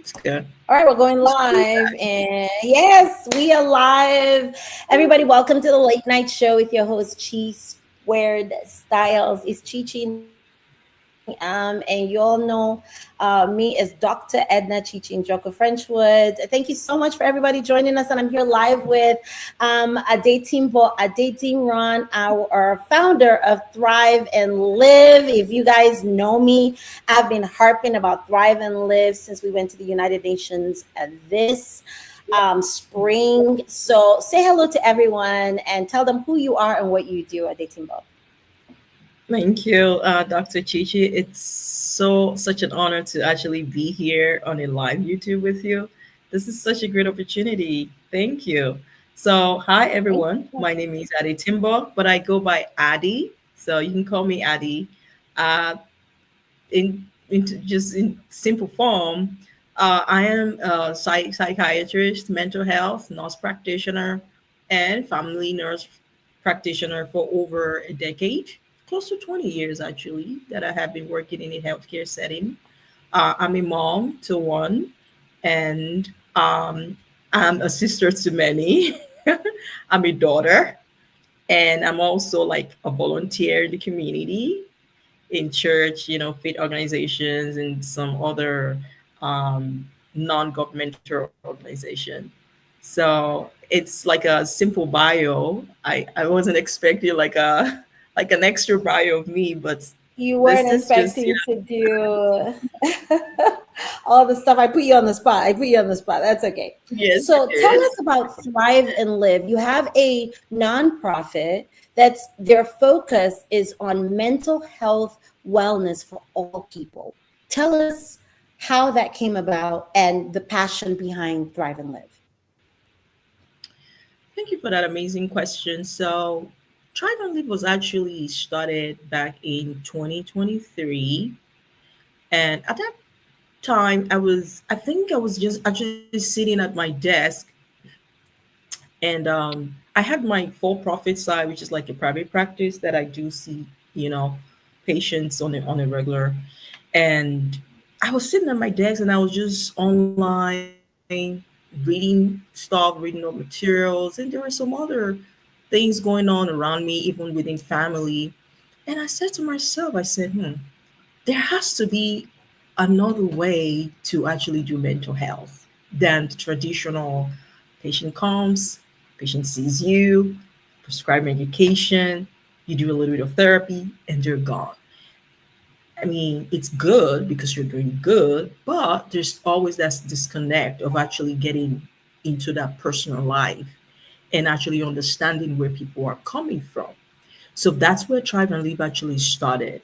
It's good. All right, we're going Let's do live. that. And yes, we are live. Everybody, welcome to the late night show with your host, Chi Squared Styles. It's Chichi in the building. And you all know me as Dr. Edna Chichi and Joko Frenchwood. Thank you so much for everybody joining us. And I'm here live with Adetimbo Adediran, our founder of Thrive and Live. If you guys know me, I've been harping about Thrive and Live since we went to the United Nations this spring. So say hello to everyone and tell them who you are and what you do at Adetimbo. Thank you, Dr. Chichi. It's such an honor to actually be here on a live YouTube with you. This is such a great opportunity. Thank you. So, hi Thank everyone. you. My name is Adetimbo, but I go by Adi, so you can call me Adi. Uh, in simple form, I am a psychiatrist, mental health nurse practitioner, and family nurse practitioner for over a decade, close to 20 years actually, that I have been working in a healthcare setting. I'm a mom to one, and I'm a sister to many. I'm a daughter, and I'm also like a volunteer in the community, in church, faith organizations, and some other non-governmental organization. So it's like a simple bio. I wasn't expecting like an extra bio of me, but You this weren't is just expecting to do all the stuff. I put you on the spot. I put you on the spot. That's okay. yes, it So tell us is. about Thrive and Live. You have a nonprofit that's their focus is on mental health wellness for all people. Tell us how that came about and the passion behind Thrive and Live. Thank you for that amazing question. So Tribe and Live was actually started back in 2023, and at that time I think I was just actually sitting at my desk, and I had my for-profit side, which is like a private practice that I do see, you know patients on a regular. And I was sitting at my desk and I was just online reading stuff, reading up materials, and there were some other things going on around me, even within family. And I said to myself, I said, there has to be another way to actually do mental health than the traditional patient comes, patient sees you, prescribe medication, you do a little bit of therapy, and they're gone. I mean, it's good because you're doing good, but there's always that disconnect of actually getting into that personal life and actually understanding where people are coming from. So that's where Tribe and Live actually started,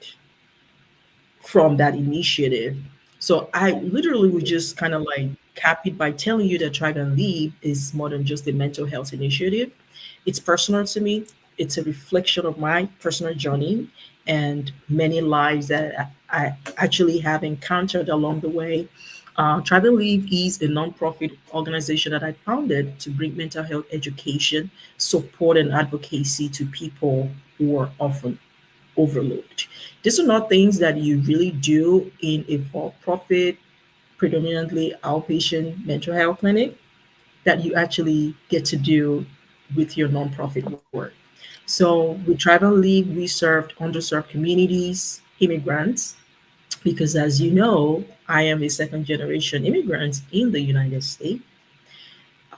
from that initiative. So I literally would just kind of like cap it by telling you that Try and Leave is more than just a mental health initiative. It's personal to me. It's a reflection of my personal journey and many lives that I actually have encountered along the way. Try and Leave is a nonprofit organization that I founded to bring mental health education, support, and advocacy to people who are often overlooked. These are not things that you really do in a for profit, predominantly outpatient mental health clinic that you actually get to do with your nonprofit work. So with Tribal League, we served underserved communities, immigrants, because as you know, I am a second generation immigrant in the United States.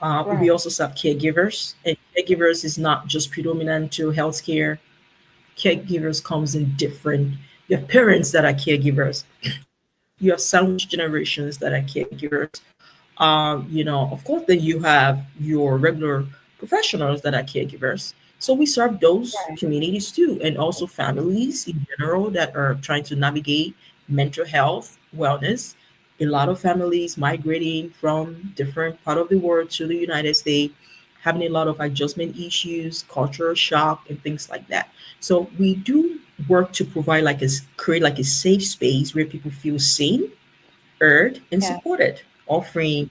We Right. also serve caregivers, and caregivers is not just predominant to healthcare. Caregivers comes in different. You have parents that are caregivers. You have sandwich generations that are caregivers. Of course, then you have your regular professionals that are caregivers. So we serve those Right. communities too, and also families in general that are trying to navigate mental health, wellness. A lot of families migrating from different part of the world to the United States, having a lot of adjustment issues, cultural shock, and things like that. So we do work to provide create like a safe space where people feel seen, heard, and Yeah. supported, offering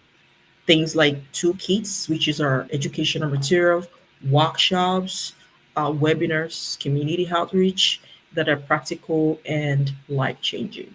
things like toolkits, which is our educational materials, workshops, webinars, community outreach that are practical and life changing.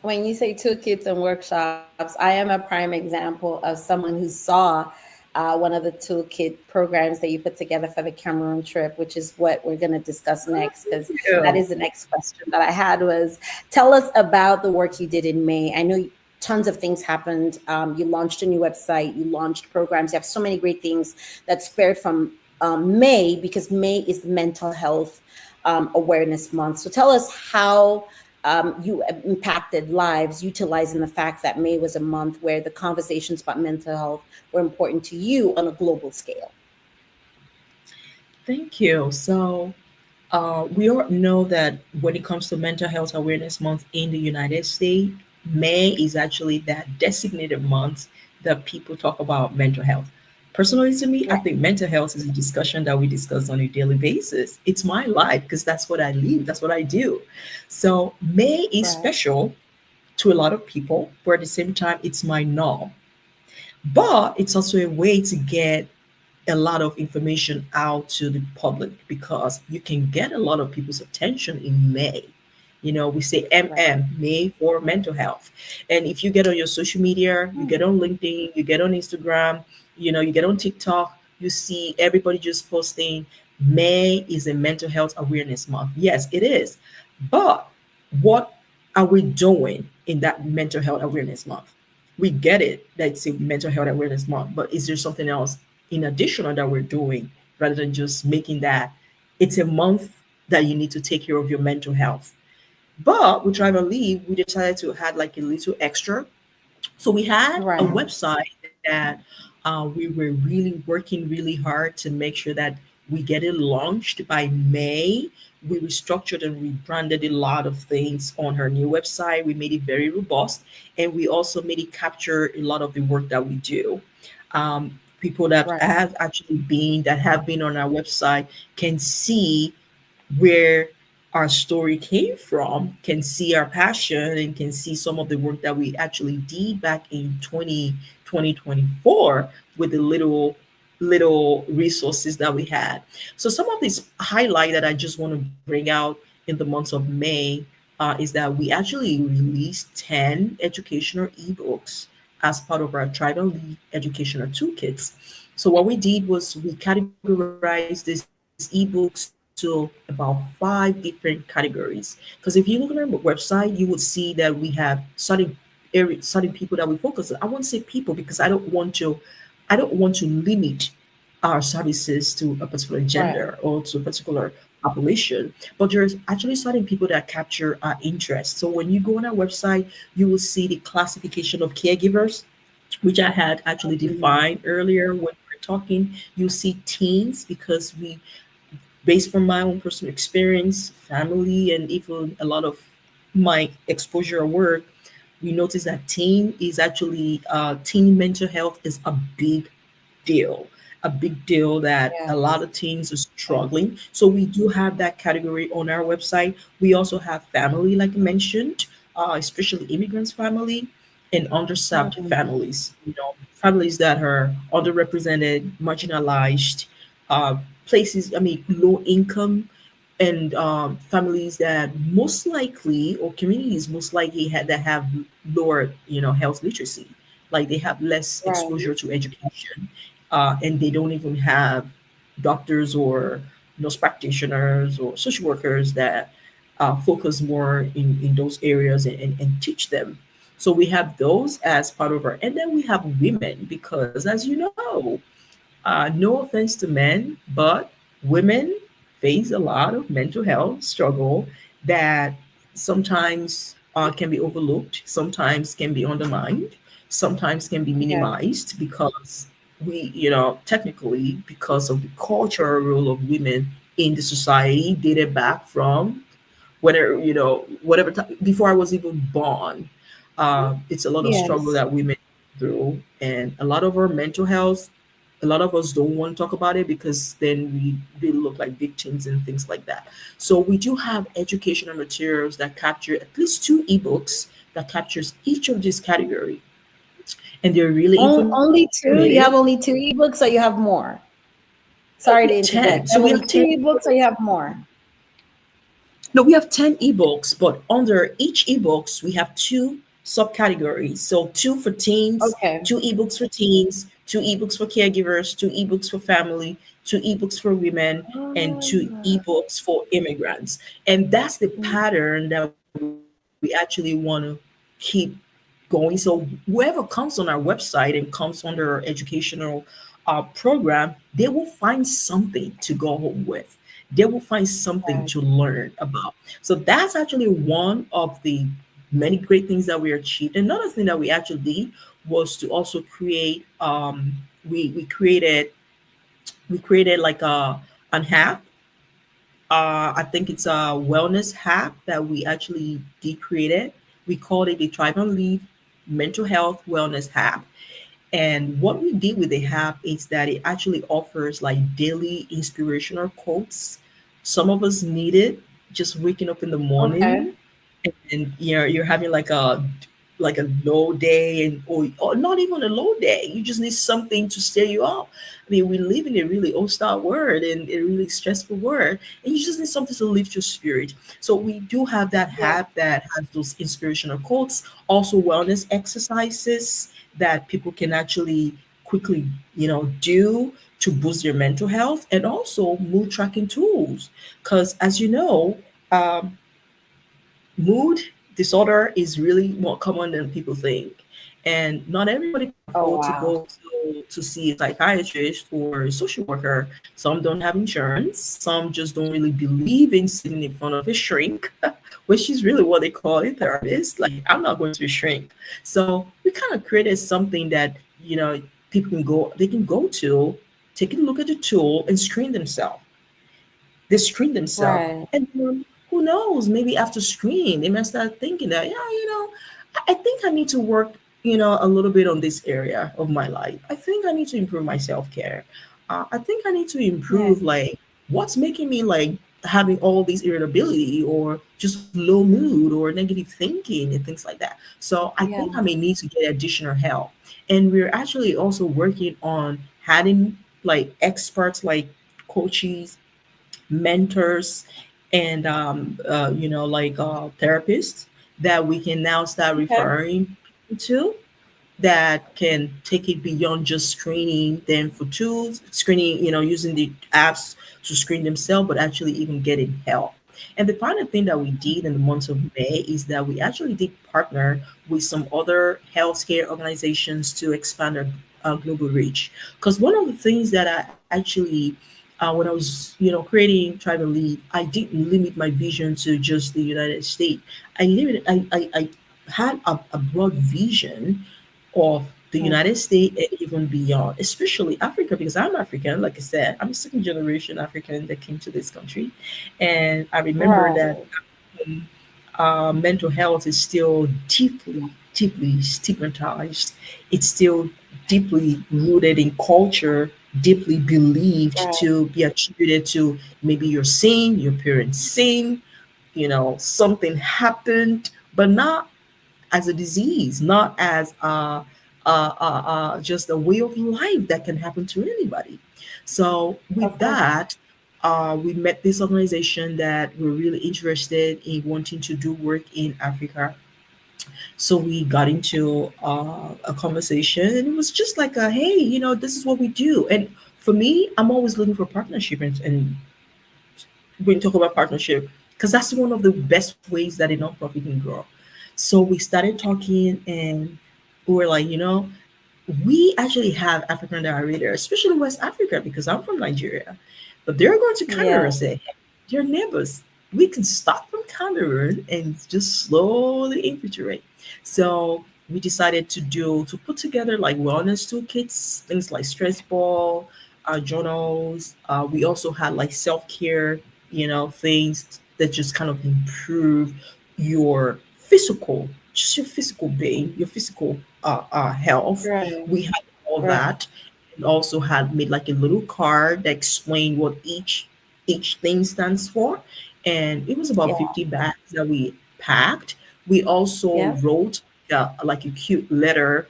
when you say toolkits and workshops, I am a prime example of someone who saw one of the toolkit programs that you put together for the Cameroon trip, which is what we're going to discuss Oh, next, thank because that you. is the next question that I had was, tell us about the work you did in May. I know tons of things happened. You launched a new website, you launched programs, you have so many great things that spared from May, because May is mental health awareness month. So tell us how you impacted lives utilizing the fact that May was a month where the conversations about mental health were important to you on a global scale. Thank you. So, we all know that when it comes to Mental Health Awareness Month in the United States, May is actually that designated month that people talk about mental health. Personally, to me, I Right, think mental health is a discussion that we discuss on a daily basis. It's my life because that's what I live, that's what I do. So, May is right, special to a lot of people, but at the same time, it's my norm. But it's also a way to get a lot of information out to the public because you can get a lot of people's attention in May. You know, we say right. MM, May for mental health. And if you get on your social media, you get on LinkedIn, you get on Instagram, you get on TikTok, you see everybody just posting May is a mental health awareness month. Yes, it is. But what are we doing in that mental health awareness month? We get it that it's a mental health awareness month, but is there something else in addition that we're doing rather than just making that it's a month that you need to take care of your mental health? But with Drive and Leave, we decided to add like a little extra. So we had a Right, website that we were really working really hard to make sure that we get it launched by May. We restructured and rebranded a lot of things on her new website. We made it very robust, and we also made it capture a lot of the work that we do. People that right, have actually been that have been on our website can see where our story came from, can see our passion, and can see some of the work that we actually did back in 2024 with the little resources that we had. So some of these highlight that I just want to bring out in the months of May is that we actually released 10 educational ebooks as part of our Tribe and Lead educational toolkits. So what we did was we categorized these ebooks to about 5 different categories. Because if you look at our website, you would see that we have certain people that we focus on. I won't say people because I don't want to limit our services to a particular right. gender or to a particular population. But there's actually certain people that capture our interest. So when you go on our website, you will see the classification of caregivers, which I had actually Mhm. defined earlier when we were talking. You see teens because we, based from my own personal experience, family, and even a lot of my exposure at work, we notice that teen mental health is deal, a big deal that a Yes, lot of teens are yes. struggling. So we do have that category on our website. We also have family, like I mentioned, especially immigrants family and underserved Mhm. families. Families that are underrepresented, marginalized, uh, places. I mean, low income and families that most likely or communities most likely that have lower health literacy, like they have less Right. exposure to education, and they don't even have doctors or nurse practitioners or social workers that focus more in those areas and teach them. So we have those as part of our, and then we have women because, as you know, no offense to men, but women face a lot of mental health struggle that sometimes can be overlooked, sometimes can be undermined, sometimes can be Yeah. minimized because technically, because of the cultural role of women in the society dated back from whatever time before I was even born. It's a lot of struggle Yes. that women go through, and a lot of our mental health. A lot of us don't want to talk about it because then we look like victims and things like that. So we do have educational materials that capture at least 2 ebooks that captures each of these category, and they're really Only informative. two? You have only two ebooks or you have more? We Sorry to have 10. interject. So we have Only 10 two ebooks or you have more? No, we have 10 ebooks, but under each ebooks, we have two subcategories. So two for teens, Okay. two ebooks for teens, two ebooks for caregivers, two ebooks for family, two ebooks for women, and two Ah, ebooks for immigrants. And that's the pattern that we actually want to keep going. So whoever comes on our website and comes under our educational program, they will find something to go home with. They will find something right. to learn about. So that's actually one of the many great things that we achieved. Another thing that we actually did was to also create. We created like an app. I think it's a wellness app that we actually did created. We called it the Thrive and Live Mental Health Wellness app. And what we did with the app is that it actually offers like daily inspirational quotes. Some of us need it just waking up in the Okay. morning and you're having like a low day and or not even a low day. You just need something to steer you up. I mean, we live in a really hostile world and a really stressful world, and you just need something to lift your spirit. So we do have that Yeah. app that has those inspirational quotes, also wellness exercises that people can actually quickly, do to boost their mental health, and also mood tracking tools. Because as you know, um, mood disorder is really more common than people think. And not everybody can Oh afford to wow. go to see a psychiatrist or a social worker. Some don't have insurance. Some just don't really believe in sitting in front of a shrink, which is really what they call a therapist. Like, I'm not going to a shrink. So we kind of created something that, people they can go to, take a look at the tool and screen themselves. They screen themselves, Right. and who knows, maybe after screening they might start thinking that, yeah, I think I need to work, a little bit on this area of my life. I think I need to improve my self-care. I think I need to Yeah. improve, like, what's making me like having all these irritability or just low mood or negative thinking and things like that. So I think I Yeah. may need to get additional help. And we're actually also working on having like experts, like coaches, mentors, and like therapists that we can now start Okay. referring to, that can take it beyond just screening them for tools, screening, using the apps to screen themselves, but actually even getting help. And the final thing that we did in the month of May is that we actually did partner with some other healthcare organizations to expand our global reach. Because one of the things that I actually, when I was, creating Tribal Lead, I didn't limit my vision to just the United States. I had a broad vision of the Hmm. United States and even beyond, especially Africa, because I'm African. Like I said, I'm a second generation African that came to this country. And I remember that Right. mental health is still deeply, deeply stigmatized. It's still deeply rooted in culture, deeply believed Right. to be attributed to maybe your sin, your parents' sin, something happened, but not as a disease, not as just a way of life that can happen to anybody. So Of with course. that, we met this organization that were really interested in wanting to do work in Africa. So we got into a conversation, and it was just like, hey, this is what we do. And for me, I'm always looking for partnership, and when you talk about partnership, because that's one of the best ways that a nonprofit can grow. So we started talking, and we were like, we actually have African diarrhea, especially West Africa, because I'm from Nigeria. But they're going to Cameroon and Yeah. say, hey, they're neighbors. We can start from Cameroon and just slowly infiltrate. So we decided to put together like wellness toolkits, things like stress ball, journals. We also had like self care, things that just kind of improve your physical, just your physical being, your physical health. Right. We had all Right. that, and also had made like a little card that explained what each thing stands for. And it was about Yeah. 50 bags that we packed. We also Yeah. wrote like a cute letter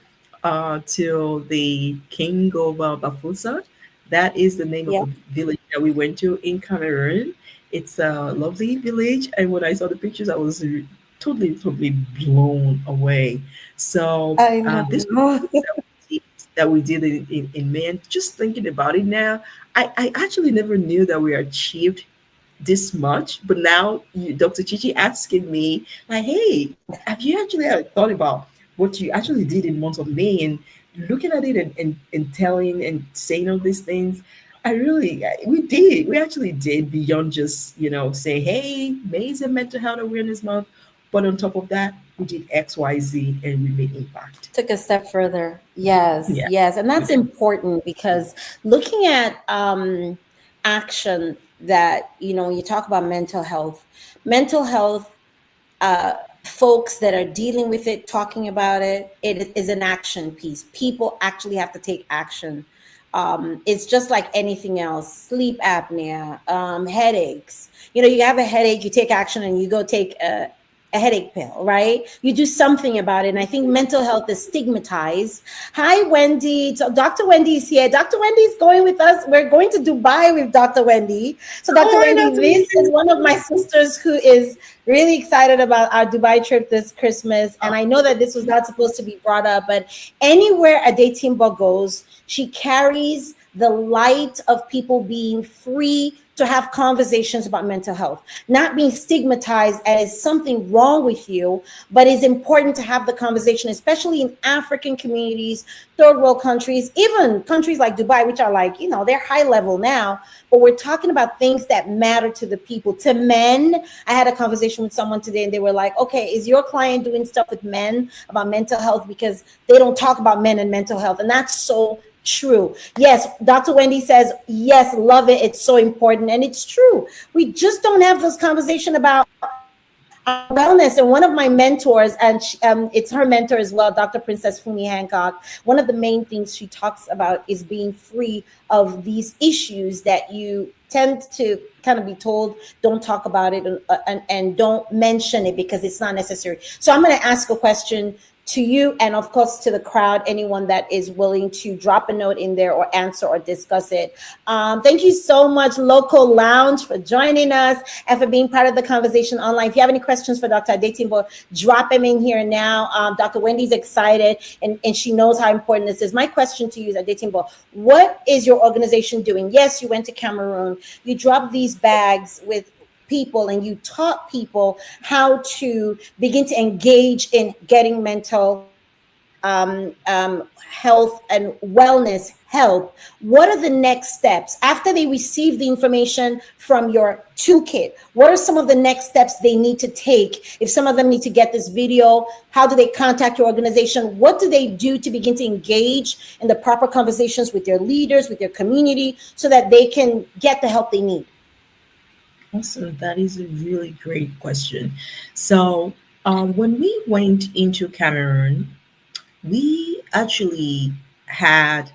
to the king of Bafusa. That is the name of Yeah. the village that we went to in Cameroon. It's a lovely village, and when I saw the pictures, I was totally blown away. So I this know. that we did in May, and just thinking about it now, I actually never knew that we achieved this much. But now, Dr. Chichi asking me, like, hey, have you actually thought about what you actually did in month of May, and looking at it and telling and saying all these things? We actually did beyond just, say, hey, May is a mental health awareness month. But on top of that, we did X, Y, Z, and we made impact. Took a step further. Yes, Yeah, yes. And we that's did. important because looking at action that, when you talk about mental health, folks that are dealing with it, talking about it, it is an action piece. People actually have to take action. It's just like anything else, sleep apnea, headaches. You have a headache, you take action and you go take a headache pill, right? You do something about it. And I think mental health is stigmatized. Hi, Wendy. So Dr. Wendy is here. Dr. Wendy is going with us. We're going to Dubai with Dr. Wendy. So, Dr. Oh, I Wendy, know. this is one of my sisters who is really excited about our Dubai trip this Christmas. And I know that this was not supposed to be brought up, but anywhere Adetimbo goes, she carries the light of people being free to have conversations about mental health, not being stigmatized as something wrong with you, but it's important to have the conversation, especially in African communities, third world countries, even countries like Dubai, which are like, they're high level now, but we're talking about things that matter to the people. To men, I had a conversation with someone today and they were like, okay, is your client doing stuff with men about mental health? Because they don't talk about men and mental health. And that's so true. Yes, Dr. Wendy says, yes, love it. It's so important. And it's true. We just don't have this conversation about wellness. And one of my mentors, and it's her mentor as well, Dr. Princess Fumi Hancock, one of the main things she talks about is being free of these issues that you tend to kind of be told, don't talk about it, and don't mention it because it's not necessary. So I'm going to ask a question to you and of course to the crowd, anyone that is willing to drop a note in there or answer or discuss it. Thank you so much, Local Lounge, for joining us and for being part of the conversation online. If you have any questions for Dr. Adetimbo, drop them in here now. Dr. Wendy's excited and she knows how important this is. My question to you is, Adetimbo, what is your organization doing? Yes, you went to Cameroon, you dropped these bags with people and you taught people how to begin to engage in getting mental health and wellness help. What are the next steps after they receive the information from your toolkit? What are some of the next steps they need to take? If some of them need to get this video, how do they contact your organization? What do they do to begin to engage in the proper conversations with their leaders, with their community, so that they can get the help they need? Awesome. That is a really great question. So, when we went into Cameroon, we actually had,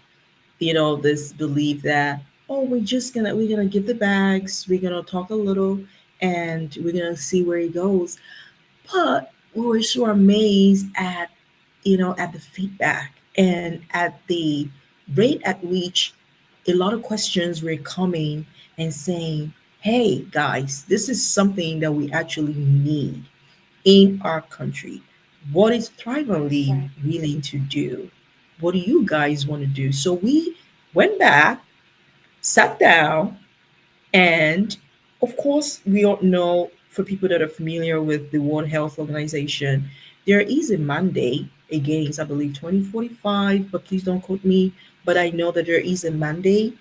this belief that, oh, we're gonna give the bags, we're gonna talk a little, and we're gonna see where it goes. But we were so amazed at the feedback and at the rate at which a lot of questions were coming and saying, hey guys, this is something that we actually need in our country. What is Thrive Right. willing to do? What do you guys want to do? So we went back, sat down, and of course, we all know, for people that are familiar with the World Health Organization, there is a mandate against, I believe, 2045, but please don't quote me. But I know that there is a mandate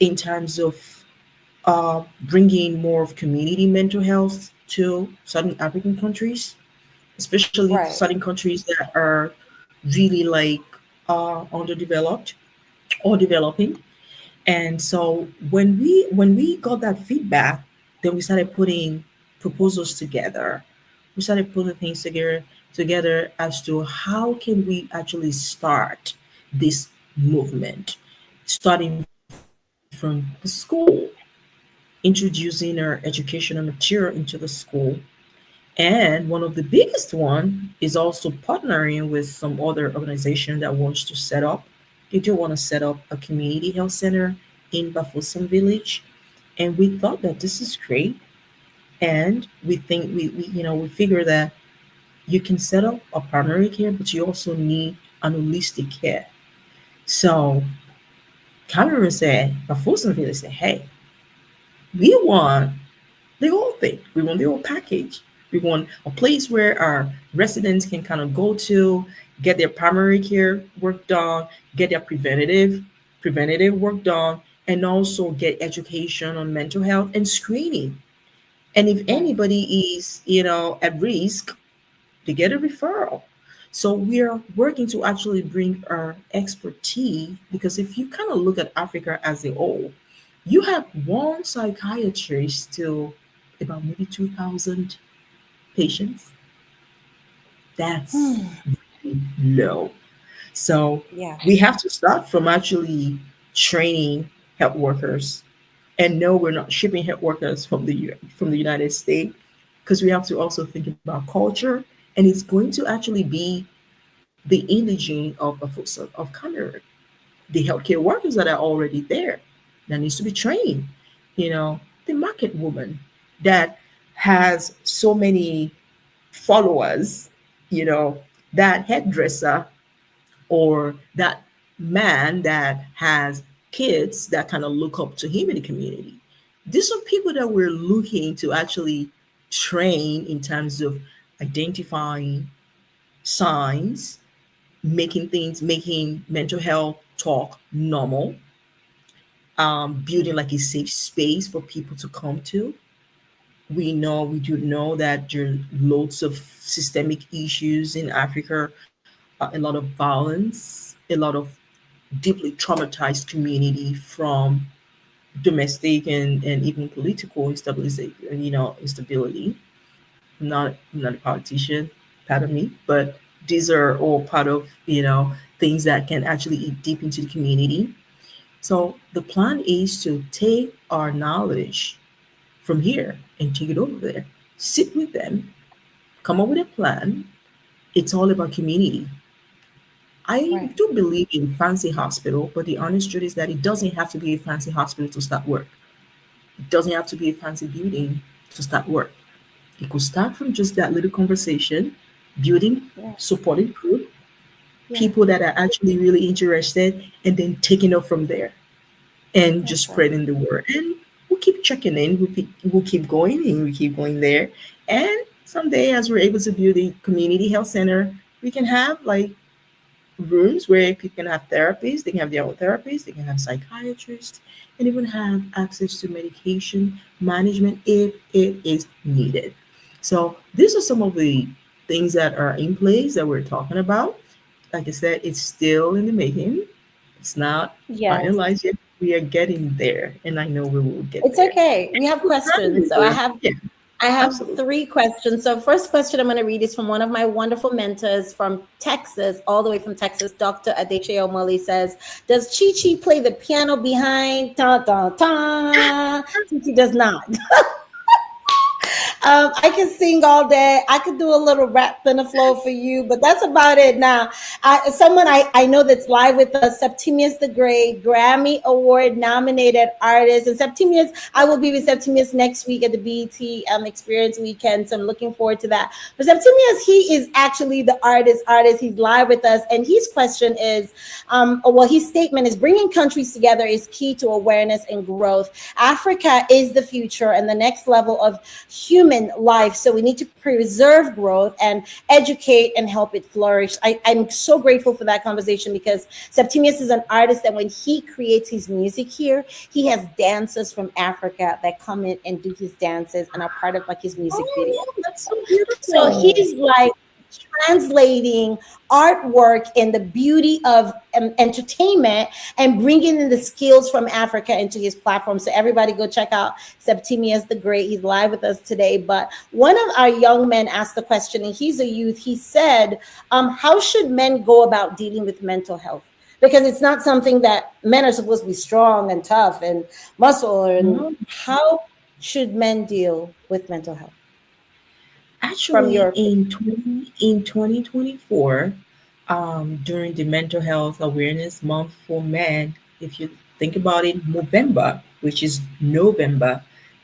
in terms of bringing more of community mental health to certain African countries, especially Right. certain countries that are really like underdeveloped or developing. And so when we got that feedback, then we started putting proposals together. We started putting things together as to how can we actually start this movement, starting from the school, introducing our educational material into the school. And one of the biggest one is also partnering with some other organization that wants to set up. They do want to set up a community health center in Bafoussam village. And we thought that this is great. And we figure that you can set up a primary care, but you also need an holistic care. So Cameron said, but Folsomville said, hey, we want the whole thing. We want the whole package. We want a place where our residents can kind of go to, get their primary care work done, get their preventative work done, and also get education on mental health and screening. And if Right. anybody is, at risk, they get a referral. So we are working to actually bring our expertise, because if you kind of look at Africa as a whole, you have one psychiatrist to about maybe 2,000 patients. That's Hmm. low. So Yeah. we have to start from actually training health workers. And no, we're not shipping health workers from the United States, because we have to also think about culture, and it's going to actually be the indigene of Cameroon, the healthcare workers that are already there, that needs to be trained. The market woman that has so many followers, you know, that hairdresser, or that man that has kids that kind of look up to him in the community. These are people that we're looking to actually train in terms of identifying signs, making mental health talk normal, building like a safe space for people to come to. We do know that there are loads of systemic issues in Africa, a lot of violence, a lot of deeply traumatized community from domestic and even political instability. Instability. I'm not a politician, pardon me, but these are all part of things that can actually eat deep into the community. So the plan is to take our knowledge from here and take it over there. Sit with them, come up with a plan. It's all about community. I Right. do believe in fancy hospital, but the honest truth is that it doesn't have to be a fancy hospital to start work. It doesn't have to be a fancy building to start work. It could start from just that little conversation, building Yeah. supported group, Yeah. people that are actually really interested, and then taking up from there and just That's right. spreading the word. And we'll keep checking in. We'll keep going and we keep going there. And someday, as we're able to build a community health center, we can have like rooms where people can have therapists, they can have their own therapists, they can have psychiatrists, and even have access to medication management if it is needed. So these are some of the things that are in place that we're talking about. Like I said, it's still in the making. It's not Yes. finalized yet. We are getting there, and I know we will get It's there. okay. We have We're trying questions. to So do it. Yeah, I have absolutely. three questions. So first question I'm going to read is from one of my wonderful mentors from Texas, all the way from Texas. Dr. Adeche Omali says, "Does Chichi play the piano behind? Ta ta ta." Chichi does not. I can sing all day. I could do a little rap in the flow for you, but that's about it. Now, someone I know that's live with us, Septimius the Great, Grammy Award nominated artist. And Septimius, I will be with Septimius next week at the BET Experience Weekend, so I'm looking forward to that. But Septimius, he is actually the artist. He's live with us, and his question is, his statement is, bringing countries together is key to awareness and growth. Africa is the future and the next level of human life. So we need to preserve growth and educate and help it flourish. I'm so grateful for that conversation because Septimius is an artist that when he creates his music here, he has dancers from Africa that come in and do his dances and are part of like his music video. Oh, that's so So beautiful. he's like translating artwork and the beauty of entertainment and bringing in the skills from Africa into his platform. So everybody go check out Septimius the Great. He's live with us today. But one of our young men asked the question, and he's a youth. He said, how should men go about dealing with mental health? Because it's not something that men are supposed to be strong and tough and muscle. And No, how should men deal with mental health from actually, your opinion? in 2024, during the Mental Health Awareness Month for Men, if you think about it, November, which is November,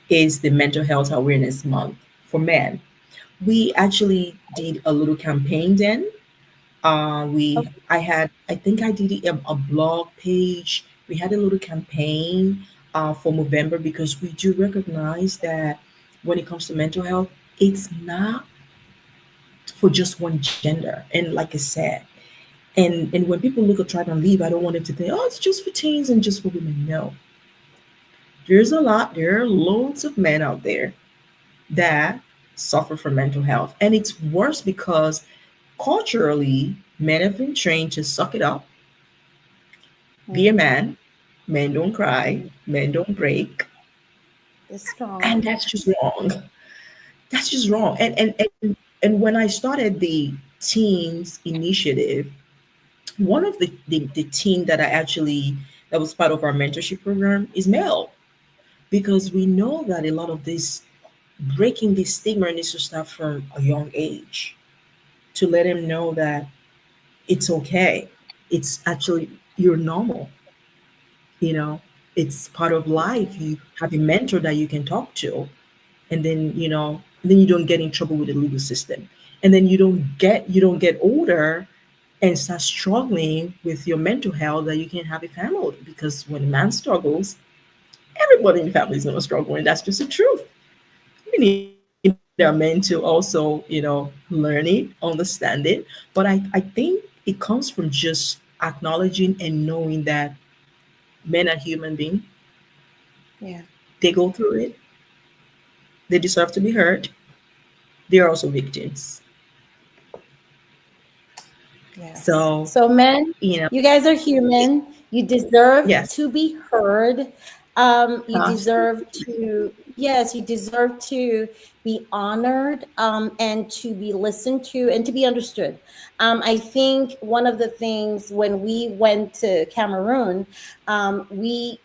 is the Mental Health Awareness Month for men. We actually did a little campaign then. I think I did a blog page. We had a little campaign for November because we do recognize that when it comes to mental health, it's not for just one gender. And like I said, and when people look at Try and Leave, I don't want them to think, oh, it's just for teens and just for women. No, there are loads of men out there that suffer from mental health. And it's worse because culturally, men have been trained to suck it up, be a Mm-hmm. man, men don't cry, men don't break. It's strong. And that's just wrong. That's just wrong. And when I started the teens initiative, one of the team that I actually that was part of our mentorship program is male. Because we know that a lot of this breaking this stigma needs to start from a young age to let him know that it's okay. It's actually you're normal. You know, it's part of life. You have a mentor that you can talk to, and then then you don't get in trouble with the legal system, and then you don't get older and start struggling with your mental health that you can have a family because when a man struggles, everybody in the family is going to struggle, and that's just the truth. We need our men to also, learn it, understand it. But I think it comes from just acknowledging and knowing that men are human beings. Yeah. They go through it. They deserve to be heard. They are also victims. Yes. So, So, men, you know, you guys are it, human. You deserve yes, to be heard. You deserve absolutely. to, yes, you deserve to be honored, and to be listened to and to be understood. I think one of the things when we went to Cameroon, we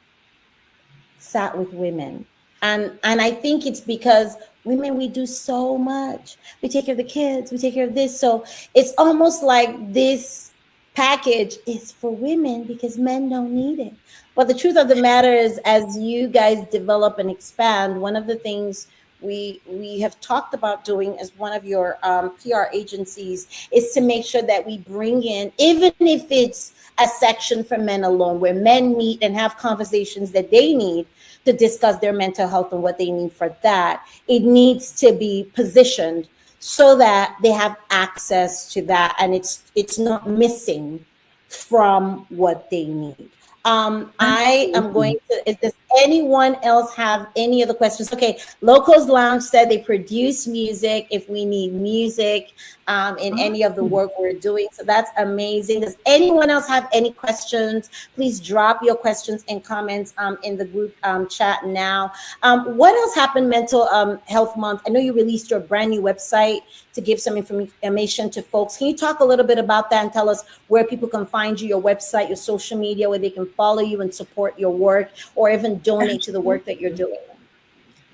sat with women, and I think it's because women, we do so much. We take care of the kids, we take care of this, so it's almost like this package is for women because men don't need it. But the truth of the matter is, as you guys develop and expand, one of the things we have talked about doing as one of your PR agencies is to make sure that we bring in, even if it's a section for men alone, where men meet and have conversations that they need to discuss their mental health and what they need for that. It needs to be positioned so that they have access to that, and it's not missing from what they need. I am going Absolutely. to. Does anyone else have any other questions? Okay, Locals Lounge said they produce music if we need music in any of the Awesome. work we're doing. So that's amazing. Does anyone else have any questions? Please drop your questions and comments in the group chat now. What else happened Mental Health Month? I know you released your brand new website to give some information to folks. Can you talk a little bit about that and tell us where people can find you, your website, your social media, where they can follow you and support your work or even donate to the work that you're Absolutely. doing?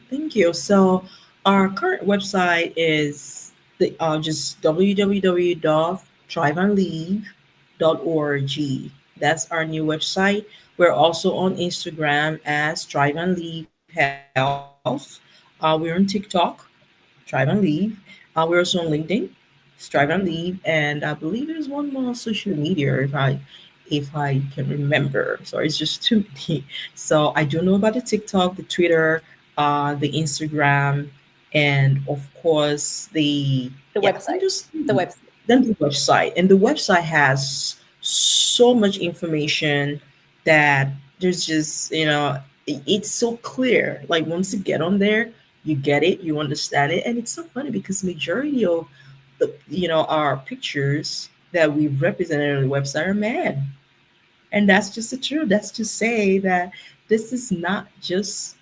Thank you. So, our current website is just www.thriveandleave.org. That's our new website. We're also on Instagram as Thrive and Leave Health. We're on TikTok, Thrive and Leave. We're also on LinkedIn, Strive and Leave, and I believe there's one more social media if I can remember. Sorry, it's just too many. So I do know about the TikTok, the Twitter, the Instagram, and of course The yeah, I think website. just The website. then the website. And the website has so much information that there's just it's so clear. Like once you get on there, you get it, you understand it, and it's so funny because majority of the our pictures that we represented on the website are men, and that's just the truth. That's to say that this is not just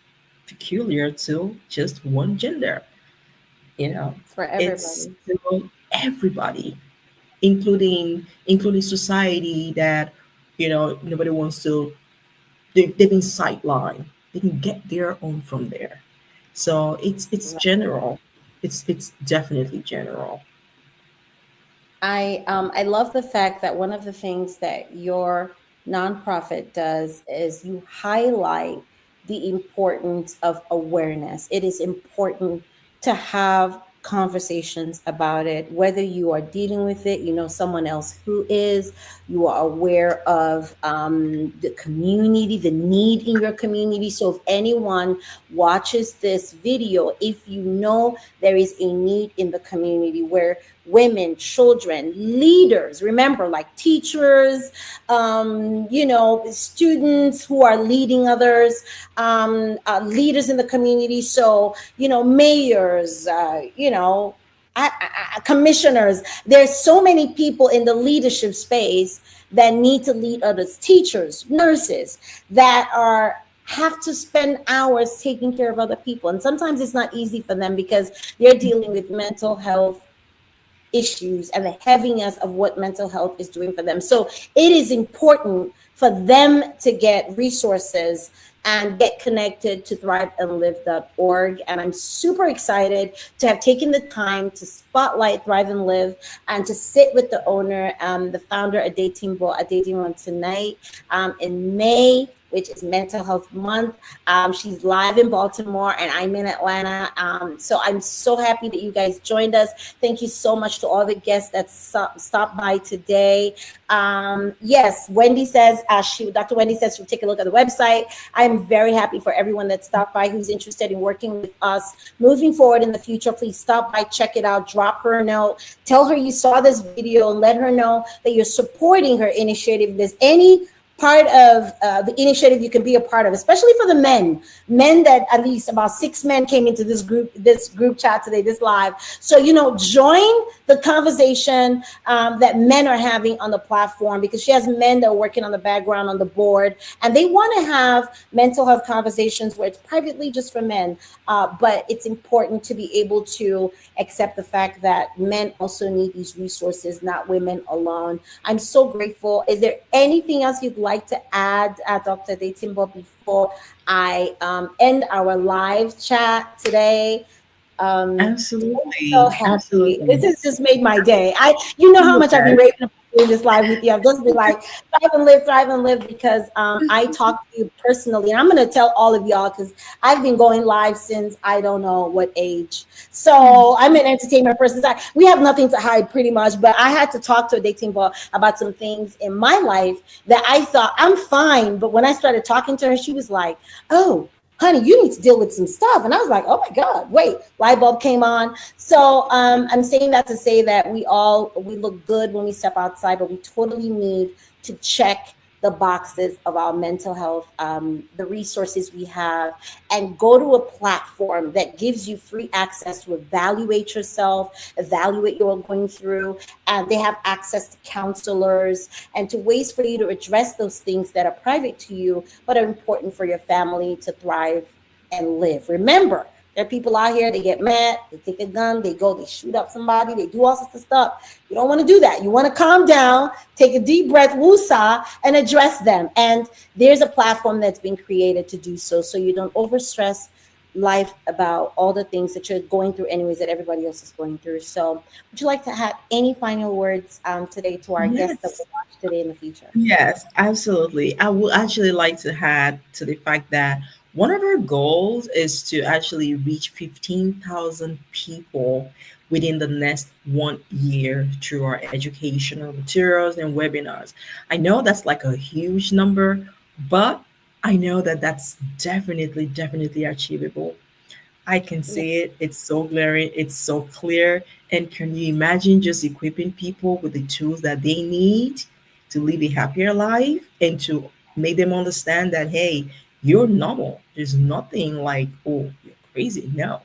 peculiar to just one gender. You know, For it's everybody. still everybody, including society that nobody wants to. They've been sidelined. They can get their own from there. So it's general. It's definitely general. I love the fact that one of the things that your nonprofit does is you highlight the importance of awareness. It is important to have conversations about it, whether you are dealing with it, you know someone else who is, you are aware of the community, the need in your community. So if anyone watches this video, if you know there is a need in the community where women, children, leaders, remember, like teachers, students who are leading others, leaders in the community. So, mayors, commissioners. There's so many people in the leadership space that need to lead others, teachers, nurses, that are have to spend hours taking care of other people. And sometimes it's not easy for them because they're dealing with mental health issues and the heaviness of what mental health is doing for them. So it is important for them to get resources and get connected to thriveandlive.org. And I'm super excited to have taken the time to spotlight Thrive and Live and to sit with the owner, the founder, Adetimbo Adediran, tonight in May, which is Mental Health Month. She's live in Baltimore and I'm in Atlanta. So I'm so happy that you guys joined us. Thank you so much to all the guests that stopped by today. Yes, Wendy says, Dr. Wendy says she'll take a look at the website. I'm very happy for everyone that stopped by who's interested in working with us. Moving forward in the future, please stop by, check it out, drop her a note, tell her you saw this video, and let her know that you're supporting her initiative. If there's any part of the initiative you can be a part of, especially for the men that at least about 6 men came into this group chat today, this live. So, join the conversation that men are having on the platform, because she has men that are working on the background on the board, and they want to have mental health conversations where it's privately just for men. But it's important to be able to accept the fact that men also need these resources, not women alone. I'm so grateful. Is there anything else you'd like to add, Dr. Adetimbo, before I end our live chat today? So Absolutely. happy. This Absolutely. has just made my day. You know how much I've been Yes. raving about doing this live with you. I've just been like, thrive and live, because I talk to you personally. And I'm going to tell all of y'all, because I've been going live since I don't know what age. So I'm an entertainment person. We have nothing to hide pretty much, but I had to talk to a dating ball about some things in my life that I thought I'm fine. But when I started talking to her, she was like, oh, honey, you need to deal with some stuff. And I was like, oh my God, wait, light bulb came on. So I'm saying that to say that we look good when we step outside, but we totally need to check the boxes of our mental health, the resources we have, and go to a platform that gives you free access to evaluate yourself, evaluate what you're going through. And they have access to counselors and to ways for you to address those things that are private to you, but are important for your family to thrive and live. Remember, there are people out here, they get mad, they take a gun, they go, they shoot up somebody, they do all sorts of stuff. You don't want to do that. You want to calm down, take a deep breath, woosah, and address them. And there's a platform that's been created to do so, so you don't overstress life about all the things that you're going through anyways, that everybody else is going through. So would you like to have any final words today to our guests that Yes. will watch today in the future? Yes, absolutely. I would actually like to add to the fact that one of our goals is to actually reach 15,000 people within the next 1 year through our educational materials and webinars. I know that's like a huge number, but I know that that's definitely achievable. I can Yeah. see it. It's so glaring. It's so clear. And can you imagine just equipping people with the tools that they need to live a happier life and to make them understand that, hey, you're normal. There's nothing like, oh, you're crazy. No,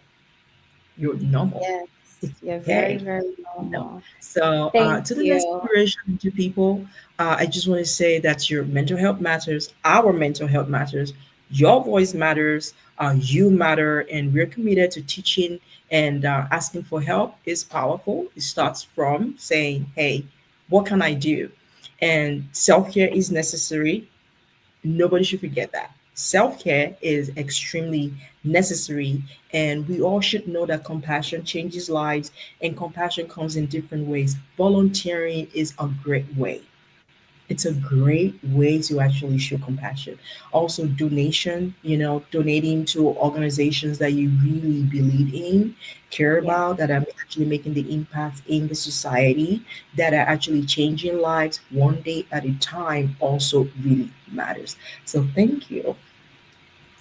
you're normal. Yes, It's you're very, okay. very No. normal. So, Thank to the next you. generation, to people, I just want to say that your mental health matters. Our mental health matters. Your voice matters. You matter, and we're committed to teaching and asking for help is powerful. It starts from saying, "Hey, what can I do?" And self care is necessary. Nobody should forget that. Self care is extremely necessary, and we all should know that compassion changes lives, and compassion comes in different ways. Volunteering is a great way. It's a great way to actually show compassion. Also, donation, donating to organizations that you really believe in, care Yeah. about, that are actually making the impact in the society, that are actually changing lives one day at a time, also really matters. So, thank you.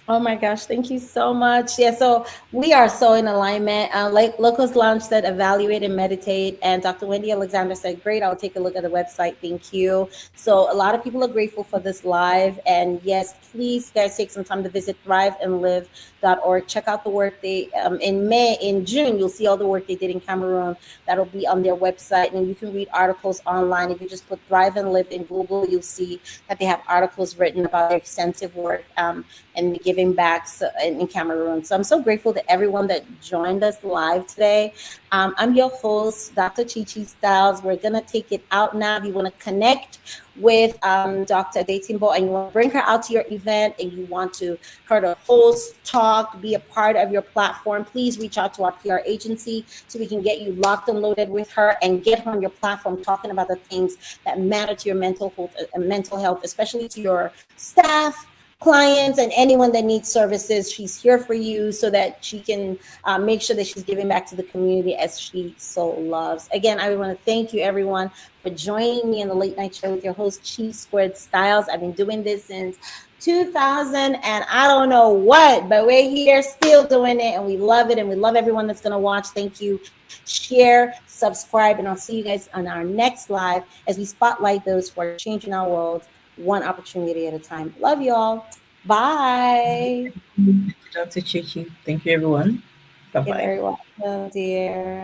Oh my gosh, thank you so much. Yeah, so we are so in alignment. Like Locos Lounge said, evaluate and meditate. And Dr. Wendy Alexander said, great, I'll take a look at the website. Thank you. So a lot of people are grateful for this live. And yes, please, guys, take some time to visit thriveandlive.org. Check out the work in June, you'll see all the work they did in Cameroon. That'll be on their website. And you can read articles online. If you just put Thrive and Live in Google, you'll see that they have articles written about their extensive work. And the giving back in Cameroon. So I'm so grateful to everyone that joined us live today. I'm your host, Dr. Chichi Stylxz. We're going to take it out now. If you want to connect with Dr. Adetimbo and you want to bring her out to your event and you want her to host, talk, be a part of your platform, please reach out to our PR agency so we can get you locked and loaded with her and get her on your platform talking about the things that matter to your mental health, especially to your staff, clients, and anyone that needs services. She's here for you so that she can make sure that she's giving back to the community as she so loves. Again, I want to thank you everyone for joining me in the late night show with your host Chi2Stylxz. I've been doing this since 2000 and I don't know what, but we're here still doing it and we love it, and we love everyone that's going to watch. Thank you. Share, subscribe, and I'll see you guys on our next live as we spotlight those who are changing our world one opportunity at a time. Love y'all. Bye. Thank you, Dr. Chichi. Thank you, everyone. Bye You're bye. very welcome, dear.